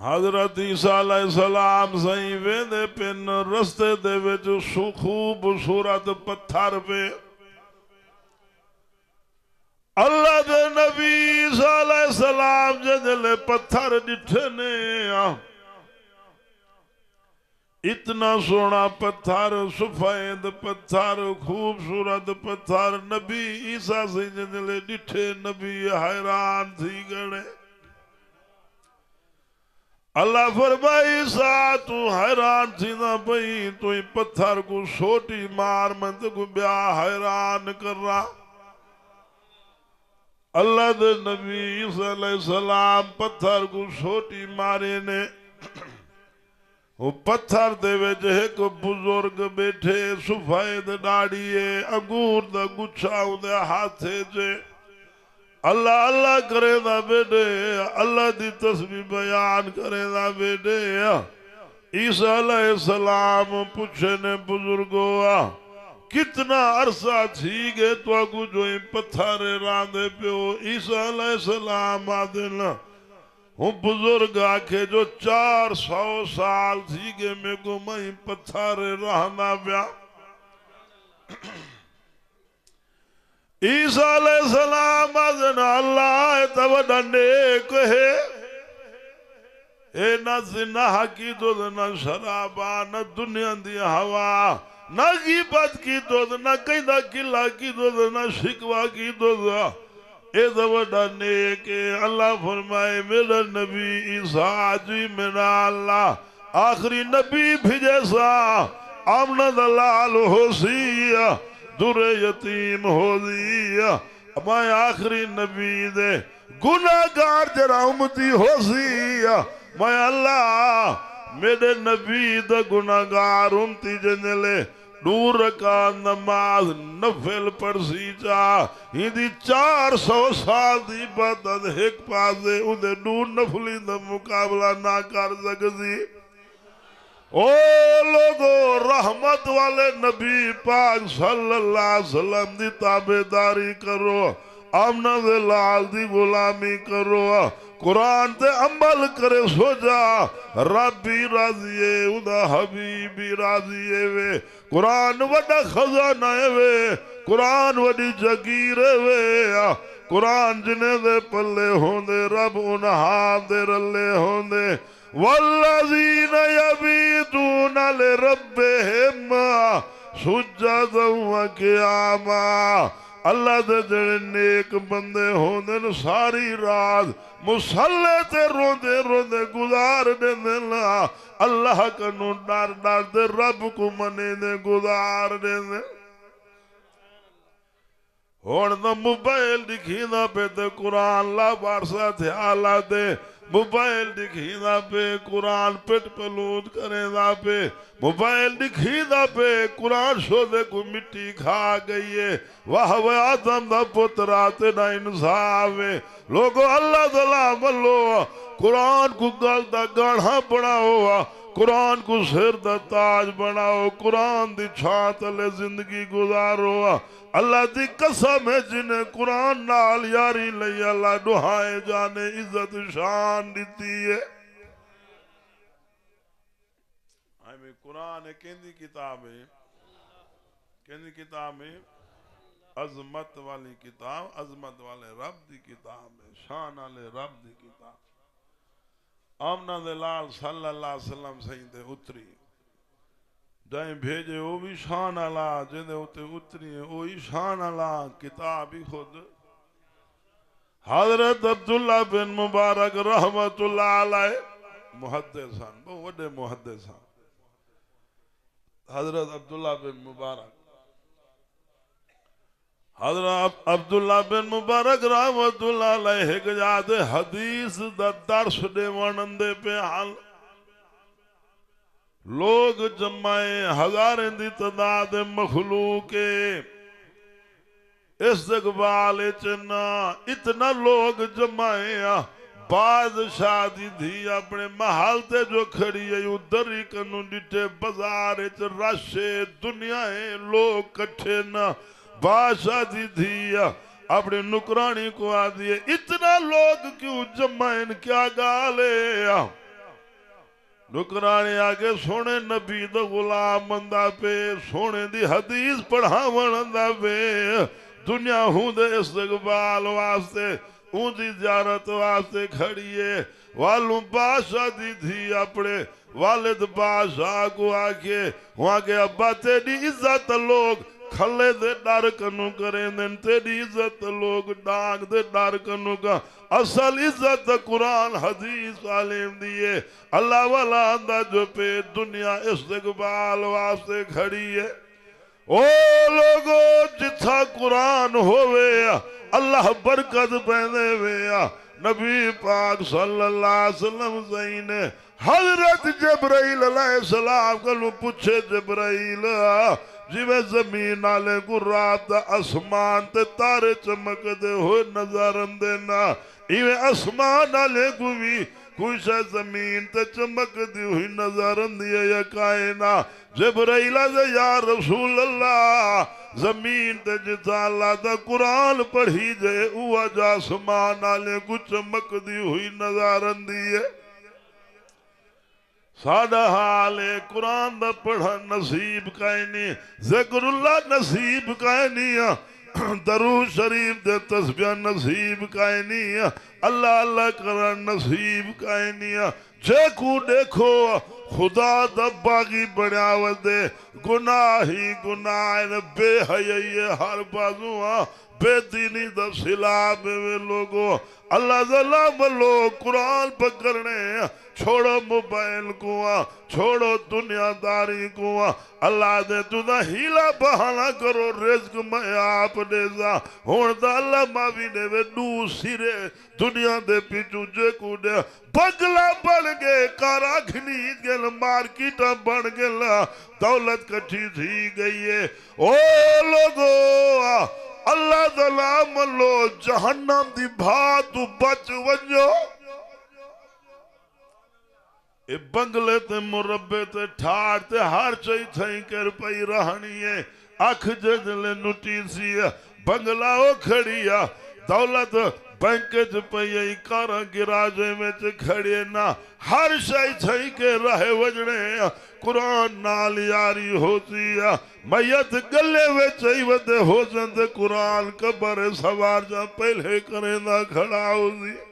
حضرت عیسیٰ علیہ السلام سائیں ویندے پن رستے دے وچ خوبصورت پتھر پہ اللہ دے نبی عیسیٰ علیہ السلام جدلے پتھر ڈٹھے نے اتنا سونا پتھر سفید پتھر خوبصورت پتھر نبی عیسیٰ سے جدلے ڈٹھے نبی حیران تھی گڑے اللہ فرمائی عیسیٰ تو حیران تھی نہ بھئی تو ہی پتھر کو سوٹی مار میں کو بیا حیران کر رہا اللہ دے نبی عیسیٰ علیہ السلام پتھر کو سوٹی مارے نے وہ پتھر دے وچ ایک بزرگ بیٹھے سفید ڈاڑیے انگور دا گچھا دے ہاتھے جے اللہ اللہ کرے دا بیٹے اللہ دی تسبیح بیان کرے دا بیٹے عیسیٰ علیہ السلام پوچھے نے بزرگوا کتنا عرصہ تھی گے تو اگو جو ان پتھر راندے پیو عیسیٰ علیہ السلام آدھنا ہوں بزرگ آکھے جو 400 سال تھی گے میں کو میں پتھر رہنا پیا عیسیٰ علیہ السلام آدھنا اللہ توڑا نیک ہے اے نہ زنا کی دو نہ شرابہ نہ دنیا دی ہوا نہ غیبت کی دو نہ قیدہ قلعہ کی دو نہ شکوہ کی دو اے توڑا نیک ہے اللہ فرمائے میرا نبی عیسیٰ جی میرا اللہ آخری نبی بھیجے سا آمنہ دلال ہو سی در یتیم ہو دیا میں آخری نبی دے گناہگار جرا امتی ہو سی میں اللہ میرے نبی دے گناہگار امتی جنلے دور رکا نماز نفل پر سی چاہ ہندی 400 سال دی بدد ایک پاسے انہیں دور نفلی دا مقابلہ نہ کر سکتی او لوگو رحمت والے نبی پاک صلی اللہ علیہ وسلم دی تابعداری کرو آمنہ دے لال دی غلامی کرو قرآن تے عمل کرے سو جا رب بھی راضیے ادا حبیب بھی راضیے وے قرآن وڈا خزانہ وے قرآن وڈی جگیر وے قرآن جنے دے پلے ہوں دے رب انہاں دے رلے ہوں دے والذین یبیتون لربہم سجدا وقیاما اللہ دے جڑے نیک بندے ہوندے ساری رات مصلی تے روندے روندے گزار دے نا اللہ کنو ڈر ڈر دے رب کو منے دے گزار دے ہون دا موبائل دکھی دا پہ تے قرآن لا بارسا تھے آلہ دے موبائل دکھی دا پہ قرآن پٹ پلود کرے دا پہ موبائل دکھی دا پہ قرآن شو دے کو مٹی کھا گئی ہے واہ وے آدم دا پترات نہ انصافے لوگو اللہ دلہ ملو قرآن کو گل دا گاڑھا بڑا ہوا قرآن کو سر دا تاج بناؤ قرآن دی چھانت لے زندگی گزارو اللہ دی قسم ہے جنہیں قرآن نال یاری لئی اللہ دعائے جانے عزت شان دیتی ہے ہمیں قرآن کہندی کتاب ہے عظمت والی کتاب عظمت والے رب دی کتاب ہے شان والے رب دی کتاب آمنہ دلال صلی اللہ علیہ وسلم سہیندے اتری جائیں بھیجے وہ بھی شان اللہ جنہیں ہوتے اتری ہیں وہی شان اللہ کتاب ہی خود حضرت عبداللہ بن مبارک رحمت اللہ علیہ محدثان بہت وڈے محدثان حضرت عبداللہ بن مبارک حضرت عبداللہ بن مبارک رحمت اللہ علیہ ایک جاتے حدیث دا درس دے ونندے پہ حال لوگ جمائے ہزاریں دی تعداد مخلوق استقبال چنا اتنا لوگ جمائے بادشاہ دی دھی اپنے محل تے جو کھڑی ہے ادھر ہی کنو ڈٹے بازار رشے دنیا ہے لوگ کٹھے نہ بادشاہ دی دھی اپنے نکرانی کو آدھیے اتنا لوگ کیوں جمائیں کیا گالے نکرانے آگے سونے نبی دا غلام بندہ پہ سونے دی حدیث پڑھاون دا پہ دنیا ہوں دے استقبال واسطے ہوں دی زیارت واسطے کھڑیے والوں بادشاہ دی تھی اپنے والد بادشاہ کو آکے وہاں کے ابا تیری عزت لوگ کھلے دے ڈر کنو کریں دن تیری عزت لوگ ڈانگ دے ڈر کنو کا اصل عزت قرآن حدیث عالم دیئے اللہ والا اندہ جو پہ دنیا استقبال واسطے کھڑی ہے او لوگو جتھا قرآن ہوئے اللہ برکت پہنے ہوئے نبی پاک صلی اللہ علیہ وسلم زین حضرت جبرائیل علیہ السلام کلو پوچھے جبرائیل جی میں زمین آلے کو رات دا اسمان تے تارے چمک دے ہوئے نظارن دینا ایویں اسمان آلے کو بھی کوئی شاہ زمین تے چمک دی ہوئی نظارن دیا یا کائنا جبرائیل سے یا رسول اللہ زمین تے جتا اللہ دا قرآن پڑھی جائے اوہ جا اسمان آلے کو چمک دی ہوئی نظارن دیئے ساڑھا حالے قرآن دا پڑھا نصیب کائنی ذکر اللہ نصیب کائنی درود شریف دے تسبیح نصیب کائنی اللہ اللہ کرن نصیب کائنی جے کو دیکھو خدا دا باغی بڑھاوت دے گناہی گناہ بے حیائی ہر بازو بے دینی دا سلاب میں لوگو اللہ ظلم لوگ قرآن پکڑنے چھوڑو موبائل کو چھوڑو دنیا داری کو اللہ دے تو دا ہیلا بہانا کرو رزق میں آپ دے زا ہون دا اللہ ماوی نے وے دو سیرے دنیا دے پیچھو جے کو دے بگلا بڑھ گئے کارا گھنیت گئے مارکیٹا بڑھ گئے دولت کٹھی تھی گئی ہے او لوگو اللہ ظلام لو جہنم دی بھاتو بچ ونجو اے بنگلے تے مربے تے ٹھاڑ تے ہر چاہی تھائیں کر پئی رہنی ہے اکھ ججلے نٹی سی بنگلہ ہو کھڑی ہے دولت بینکے چ پئی ای کارا گراجے میں چ کھڑی نا ہر شاہی تھائیں کے رہے وجنے قرآن نال یاری ہوتی ہے میت گلے وے چاہی ودے ہو جندے قرآن قبر سوار جا پہلے کریں دا کھڑا ہوتی